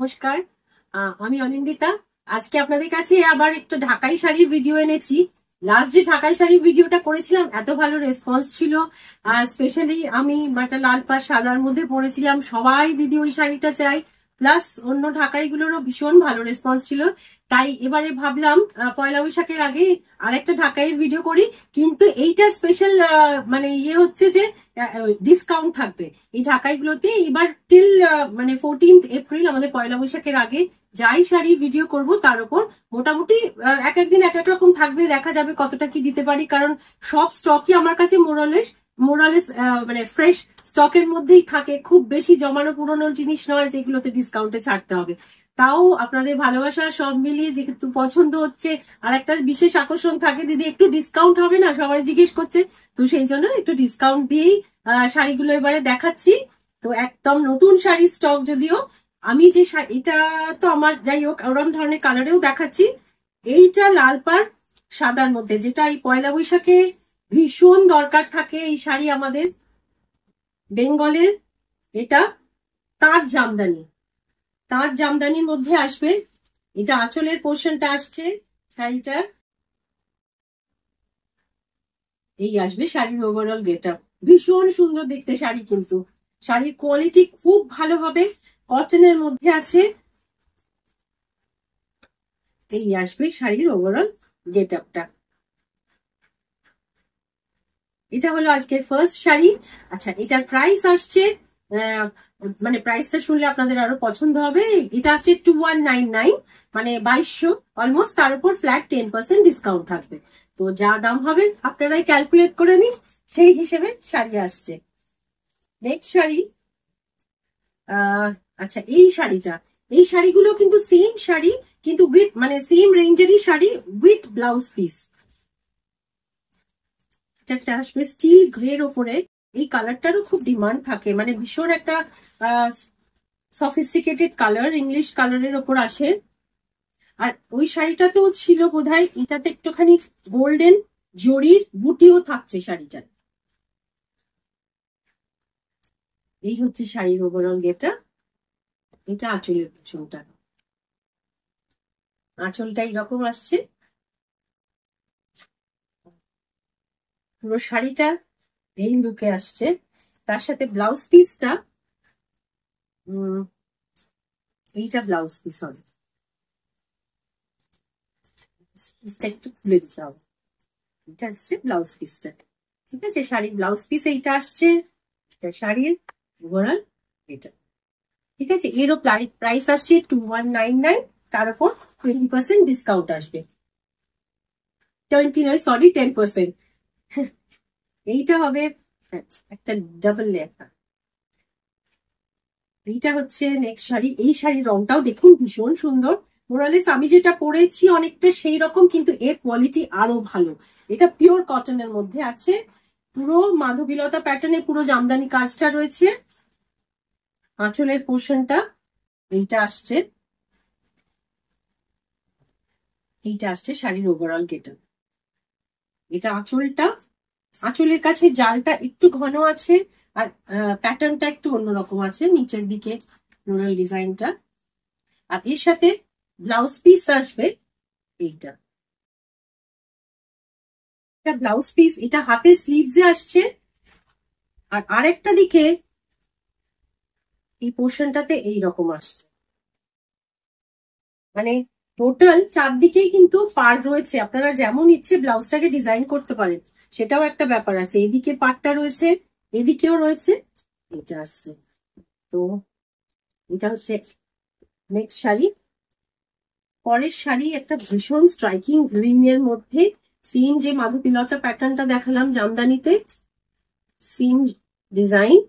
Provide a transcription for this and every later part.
নমস্কার, আমি অনিন্দিতা। আজকে আপনাদের কাছে আবার একটু ঢাকাই শাড়ির ভিডিও এনেছি। লাস্ট যে ঢাকাই শাড়ির ভিডিওটা করেছিলাম এত ভালো রেসপন্স ছিল। আর স্পেশালি আমি একটা লাল পাড় সাদার মধ্যে পরেছিলাম, সবাই দিদি ওই শাড়িটা চাই। প্লাস অন্য ঢাকাইগুলোরও ভীষণ ভালো রেসপন্স ছিল। তাই এবারে ভাবলাম পয়লা বৈশাখের আগে আরেকটা ঢাকাইয়ের ভিডিও করি। কিন্তু এইটার স্পেশাল মানে ইয়ে হচ্ছে যে ডিসকাউন্ট থাকবে এই ঢাকাইগুলোতে এবার টিল মানে 14th এপ্রিল, আমাদের পয়লা বৈশাখের আগে যাই শাড়ি ভিডিও করব তার উপর মোটামুটি এক একদিন এক এক রকম থাকবে, দেখা যাবে কতটা কি দিতে পারি। কারণ সব স্টকই আমার কাছে মোরালেস মানে ফ্রেশ স্টকের মধ্যেই থাকে, খুব বেশি জমানো পুরনো জিনিস নয় যেগুলোতে ডিসকাউন্টে ছাড়তে হবে। তাও আপনাদের ভালোবাসা সব মিলিয়ে যেহেতু পছন্দ হচ্ছে, আর একটা বিশেষ আকর্ষণ থাকে, দিদি একটু ডিসকাউন্ট হবে না, সবাই জিজ্ঞেস করছে। তো সেই জন্য একটু ডিসকাউন্ট দিয়েই শাড়িগুলো এবারে দেখাচ্ছি। তো একদম নতুন শাড়ির স্টক, যদিও আমি যে এটা তো আমার যাই হোক ওরম ধরনের কালারেও দেখাচ্ছি। এইটা লাল পাড় সাদার মধ্যে, যেটা এই পয়লা বৈশাখে ভীষণ দরকার থাকে এই শাড়ি আমাদের বেঙ্গলের। এটা তাঁত জামদানি, তাঁত জামদানির মধ্যে আসবে। এটা আঁচলের পোর্শনটা আসছে শাড়িটার, এই আসবে শাড়ির ওভারঅল গেট আপ। ভীষণ সুন্দর দেখতে শাড়ি, কিন্তু শাড়ির কোয়ালিটি খুব ভালো হবে, কটনের মধ্যে আছে। এই আসবে শাড়ির ওভারঅল গেট আপটা। এটা হলো আজকের ফার্স্ট শাড়ি। আচ্ছা, এটার প্রাইস আসছে মানে প্রাইসটা শুনলে আপনাদের আরো পছন্দ হবে। এটা আসছে 2199, মানে 2200 অলমোস্ট। তার উপর ফ্ল্যাট 10% ডিসকাউন্ট থাকবে। তো যা দাম হবে আপনারাই ক্যালকুলেট করে নিন, সেই হিসেবে শাড়ি আসছে। নেক্সট শাড়ি, আচ্ছা এই শাড়িটা, এই শাড়িগুলো কিন্তু সেম শাড়ি, কিন্তু উইথ মানে সেম রেঞ্জেরই শাড়ি উইথ ব্লাউজ পিস। এটা একটা আসবে স্টিল গ্রের ওপরে। এই কালারটারও খুব ডিমান্ড থাকে, মানে ভীষণ একটা সফিস্টিকেটেড কালার, ইংলিশ কালারের ওপর আসে। আর ওই শাড়িটাতেও ছিল বোধহয়, এটাতে একটুখানি গোল্ডেন জরির বুটিও থাকছে শাড়িটার। এই হচ্ছে শাড়ির ওভারঅল গেটা। এটা আঁচলের পিছনটা, আঁচলটা এইরকম আসছে। পুরো শাড়িটা এই লুকে আসছে। তার সাথে ব্লাউজ পিসটা, এইটা ব্লাউজ পিস হবে, একটু খুলে দিতে হবে। এটা আসছে ব্লাউজ পিসটা, ঠিক আছে। শাড়ির ব্লাউজ পিস এইটা আসছে, শাড়ির ওভারঅল এটা, ঠিক আছে। এরও প্রাইস আসছে 2199, তার উপর 20% ডিসকাউন্ট আসবে। 20 নয়, সরি 10%। এইটা হবে একটা ডাবল লেখা। এইটা হচ্ছে নেক্সট শাড়ি। এই শাড়ির রংটাও দেখুন ভীষণ সুন্দর। মোরালেস আমি যেটা পরেছি অনেকটা সেই রকম, কিন্তু এর কোয়ালিটি আরো ভালো। এটা পিওর কটনের মধ্যে আছে, পুরো মাধবীলতা প্যাটার্নে পুরো জামদানি কাজটা রয়েছে। আঁচলের পোর্শনটা এইটা আসছে, এইটা আসছে শাড়ির ওভারঅল গেটা। এটা আঁচলটা, আঁচলের কাছে জালটা একটু ঘন আছে, আর প্যাটার্নটা একটু অন্যরকম আছে নিচের দিকে ফ্লোরাল ডিজাইনটা। আর এর সাথে ব্লাউজ পিস আসবে এইটা, এটা ব্লাউজ পিস। এটা হাতে স্লিভসে আসছে, আর আরেকটা দিকে এই পোর্শনটাতে এইরকম আসছে। মানে টোটাল চারদিকেই কিন্তু পার রয়েছে, আপনারা যেমন ইচ্ছে ব্লাউজটাকে ডিজাইন করতে পারেন, সেটাও একটা ব্যাপার আছে। এদিকে পাটটা রয়েছে, এদিকেও রয়েছে, এটা আসছে। তো এটা হচ্ছে নেক্সট শাড়ি। পরের শাড়ি একটা ভীষণ স্ট্রাইকিং গ্রিন এর মধ্যে, সিম যে মাধবীলতা প্যাটার্নটা দেখালাম জামদানিতে, সিম ডিজাইন।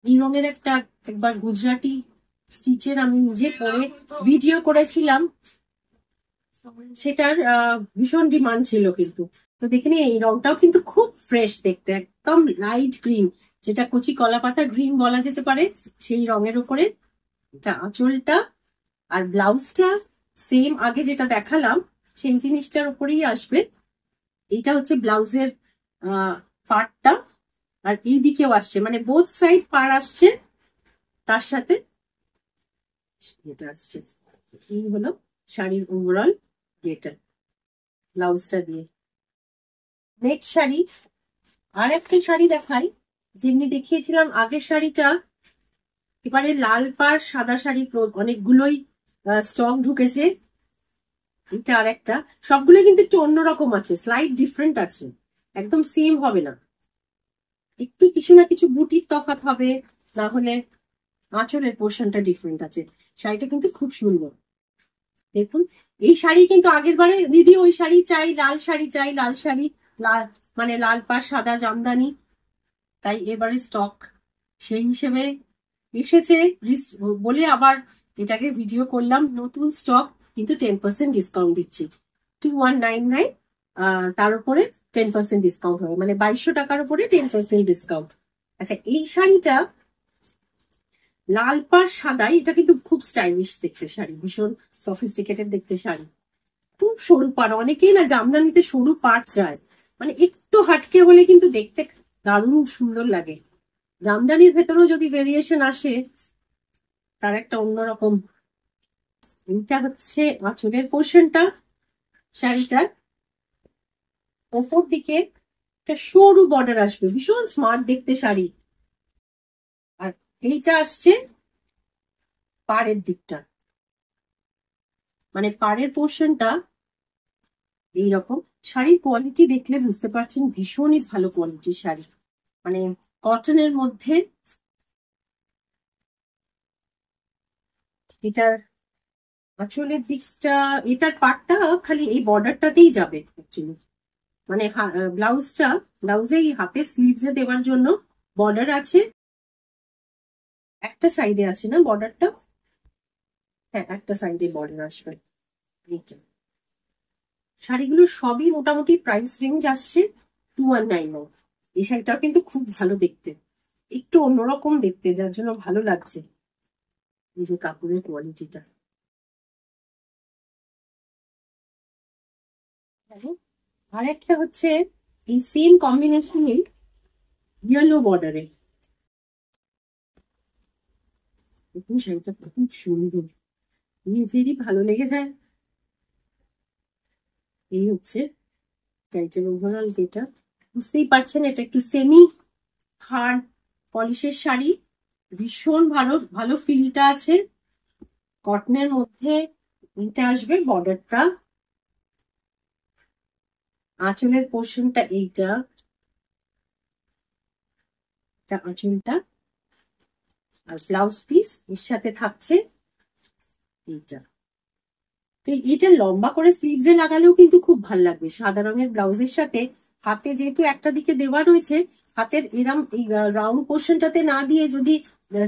এই রঙের একটা একবার গুজরাটি স্টিচের আমি নিজে পরে ভিডিও করেছিলাম, সেটার ভীষণ ডিমান্ড ছিল কিন্তু। তো দেখে নিন, এই রংটাও কিন্তু খুব ফ্রেশ দেখতে, একদম লাইট গ্রিন, যেটা কচি কলা পাতা গ্রিন বলা যেতে পারে, সেই রঙের উপরে এটা আঁচলটা। আর ব্লাউজটা সেম আগে যেটা দেখালাম সেই জিনিসটার উপরেই আসবে। এইটা হচ্ছে ব্লাউজের পার্টটা, আর এই দিকেও আসছে, মানে বোথ সাইড পার আসছে। তার সাথে এটা আসছে। এই হলো শাড়ির ওভারঅল এটা ব্লাউজটা দিয়ে। নেক্সট শাড়ি, আর একটা শাড়ি দেখাই, যেমনি দেখিয়েছিলাম আগের শাড়িটা, এবারে লাল পাড় সাদা শাড়ি অনেকগুলোই স্টক ঢুকেছে। এটা আর একটা, সবগুলো কিন্তু একটু অন্যরকম আছে, স্লাইড ডিফারেন্ট আছে, একদম সেম হবে না, একটু কিছু না কিছু বুটির তফাৎ হবে, না হলে আঁচলের পোর্শনটা ডিফারেন্ট আছে। শাড়িটা কিন্তু খুব সুন্দর। দেখুন এই শাড়ি কিন্তু আগের বারে দিদি ওই শাড়ি চাই, লাল শাড়ি চাই, লাল শাড়ি, লাল মানে লাল পাড় সাদা জামদানি, তাই এবারে স্টক সেই হিসেবে এসেছে বলে আবার এটাকে ভিডিও করলাম। নতুন স্টক, কিন্তু 10% ডিসকাউন্ট দিচ্ছি, 2199, তার উপরে 10% ডিসকাউন্ট হবে, মানে 2200 টাকার উপরে 10% ডিসকাউন্ট। আচ্ছা এই শাড়িটা লাল পাড় সাদাই, এটা কিন্তু খুব স্টাইলিশ দেখতে শাড়ি, ভীষণ সফিস্টিকেটেড দেখতে শাড়ি, খুব সরু পাড়, অনেকেই না জামদানিতে সরু পাড় চায়, মানে একটু হাটকে হলে কিন্তু দেখতে দারুণ সুন্দর লাগে। জামদানির ভেতরেও যদি ভেরিয়েশন আসে তার একটা অন্যরকম। এটা হচ্ছে আঁচলের পোর্শনটা, শাড়িটার ওপর দিকে একটা সরু বর্ডার আসবে, ভীষণ স্মার্ট দেখতে শাড়ি। আর এইটা আসছে পাড়ের দিকটা, মানে পাড়ের পোর্শনটা এইরকম। শাড়ির কোয়ালিটি দেখলে বুঝতে পারছেন ভীষণই ভালো কোয়ালিটির শাড়ি, মানে কটনের মধ্যে। এটার আঁচলের দিকটা, এটার পাটটা খালি এই বর্ডারটাতেই যাবে অ্যাকচুয়ালি, মানে ব্লাউজে হাতে স্লিভসে দেওয়ার জন্য বর্ডার আছে, একটা সাইডে আছে না বর্ডারটা, হ্যাঁ একটা সাইডে বর্ডার আসবে। শাড়িগুলো সবই মোটামুটি প্রাইস রেঞ্জ আসছে 2199। এই শাড়িটা কিন্তু খুব ভালো দেখতে, একটু অন্যরকম দেখতে, যার জন্য ভালো লাগছে এই যে কাপড়ের কোয়ালিটিটা। আর একটা হচ্ছে এই সেম কম্বিনেশনে ইয়েলো বর্ডারে, দেখুন শাড়িটা খুব সুন্দর, নিজেরই ভালো লেগে যায়। এই হচ্ছে শাড়িটার ওভারঅল এটা, বুঝতেই পারছেন এটা একটু সেমি হার্ড পলিশের শাড়ি, ভীষণ ভালো ভালো ফিলটা আছে কটনের মধ্যে। এটা আসবে বর্ডারটা, আঁচলের পোর্শনটা এইটা, আঁচলটা, আর ব্লাউজ পিস এর সাথে থাকছে এইটা। তো এটা লম্বা করে স্লিভসে লাগালেও কিন্তু খুব ভালো লাগবে সাদা রঙের ব্লাউজের সাথে। হাতে যেহেতু একটা দিকে দেওয়া রয়েছে, হাতের এরম এই রাউন্ড পোর্শনটাতে না দিয়ে যদি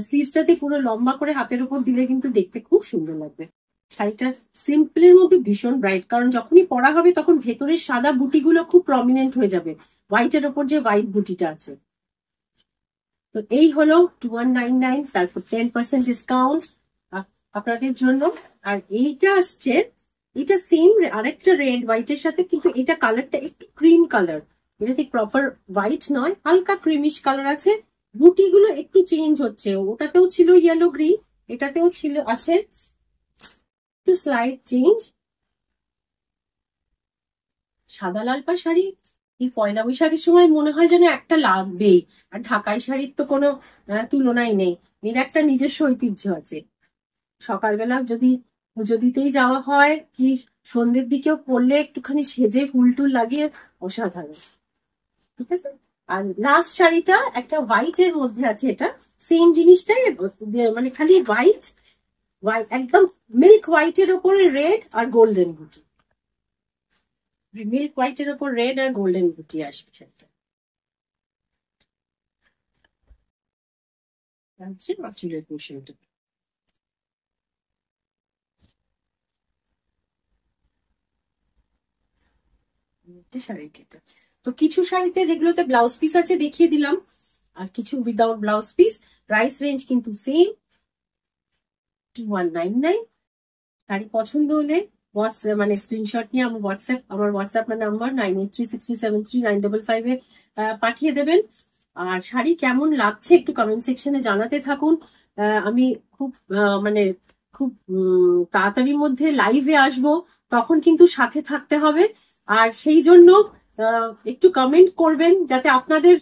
স্লিভসটাতে পুরো লম্বা করে হাতের উপর দিলে কিন্তু দেখতে খুব সুন্দর লাগবে। শাড়িটা সিম্পলের মধ্যে ভীষণ ব্রাইট, কারণ যখনই পরা হবে তখন ভেতরের সাদা বুটিগুলো খুব প্রমিনেন্ট হয়ে যাবে হোয়াইটের ওপর যে হোয়াইট বুটিটা আছে। তো এই হলো 2199, তারপর 10% ডিসকাউন্ট আপনাদের জন্য। আর এইটা আসছে, এটা সেম আরেকটা রেড হোয়াইটের সাথে, কিন্তু এটা কালারটা একটু ক্রিম কালার, এটা ঠিক প্রপার হোয়াইট নয়, হালকা ক্রিমিশ কালার আছে, বুটিগুলো একটু চেঞ্জ হচ্ছে, ওটাতেও ছিল ইয়েলো গ্রিন, এটাতেও ছিল আছে একটু স্লাইড চেঞ্জ। সাদা লাল পা শাড়ি এই পয়লা বৈশাখের সময় মনে হয় যেন একটা লাগবেই, আর ঢাকাই শাড়ির তো কোনো তুলনাই নেই, এর একটা নিজস্ব ঐতিহ্য আছে। সকালবেলা যদি পুজো দিতেই যাওয়া হয় কি সন্ধ্যের দিকেও পরলে একটুখানি সেজে ফুল টুল লাগিয়ে অসাধারণ, ঠিক আছে। আর লাস্ট শাড়িটা একটা হোয়াইট এর মধ্যে আছে, এটা সেম জিনিসটাই, মানে খালি হোয়াইট, একদম মিল্ক হোয়াইটের ওপরে রেড আর গোল্ডেন বুটি, মিল্ক হোয়াইটের ওপর রেড আর গোল্ডেন বুটি আসবে সেটা। চুলের পোর্শনটা শাড়ির কেটা। তো কিছু শাড়িতে যেগুলোতে ব্লাউজ পিস আছে দেখিয়ে দিলাম, আর কিছু without blouse piece. Price range কিন্তু সেম 2199। শাড়ি পছন্দ হলে মানে স্ক্রিনশট নিয়ে আমার হোয়াটসঅ্যাপ নাম্বার 9836673955 পাঠিয়ে দেবেন। আর শাড়ি কেমন লাগছে একটু কমেন্ট সেকশনে জানাতে থাকুন। আমি খুব মানে খুব তাড়াতাড়ির মধ্যে লাইভে আসব, তখন কিন্তু সাথে থাকতে হবে। আর সেই জন্য একটু কমেন্ট করবেন, যাতে আপনাদের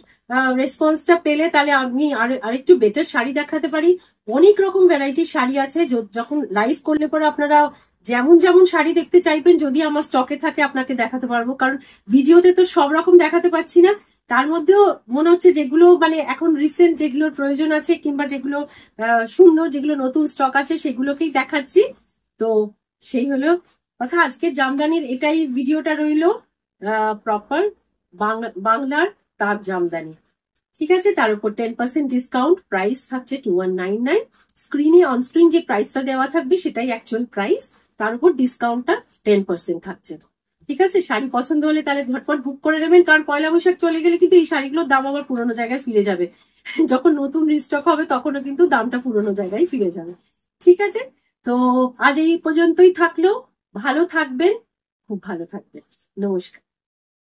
রেসপন্সটা পেলে তাহলে আমি আরেকটু বেটার শাড়ি দেখাতে পারি। অনেক রকম ভ্যারাইটির শাড়ি আছে, যখন লাইভ করলে পরে আপনারা যেমন যেমন শাড়ি দেখতে চাইবেন যদি আমার স্টকে থাকে আপনাকে দেখাতে পারবো, কারণ ভিডিওতে তো সব রকম দেখাতে পাচ্ছি না। তার মধ্যেও মনে হচ্ছে যেগুলো মানে এখন রিসেন্ট যেগুলোর প্রয়োজন আছে, কিংবা যেগুলো সুন্দর, যেগুলো নতুন স্টক আছে সেগুলোকেই দেখাচ্ছি। তো সেই হলো কথা, আজকের জামদানির এটাই ভিডিওটা রইলো, প্রপার বাংলার তাঁত জামদানি। ঠিক আছে, তার উপর 10% ডিসকাউন্ট, প্রাইস থাকছে 2199। স্ক্রিনে অনস্ক্রিন যে প্রাইসটা দেওয়া থাকবে সেটাই অ্যাকচুয়াল প্রাইস, তার উপর ডিসকাউন্টটা 10% থাকছে। ঠিক আছে, শাড়ি পছন্দ হলে তাহলে ঝটপট বুক করে নেবেন, কারণ পয়লা বৈশাখ চলে গেলে কিন্তু এই শাড়িগুলোর দাম আবার পুরোনো জায়গায় ফিরে যাবে। যখন নতুন রিস্টক হবে তখনও কিন্তু দামটা পুরোনো জায়গায় ফিরে যাবে। ঠিক আছে, তো আজ এই পর্যন্তই থাকলো। ভালো থাকবেন, খুব ভালো থাকবেন। নমস্কার।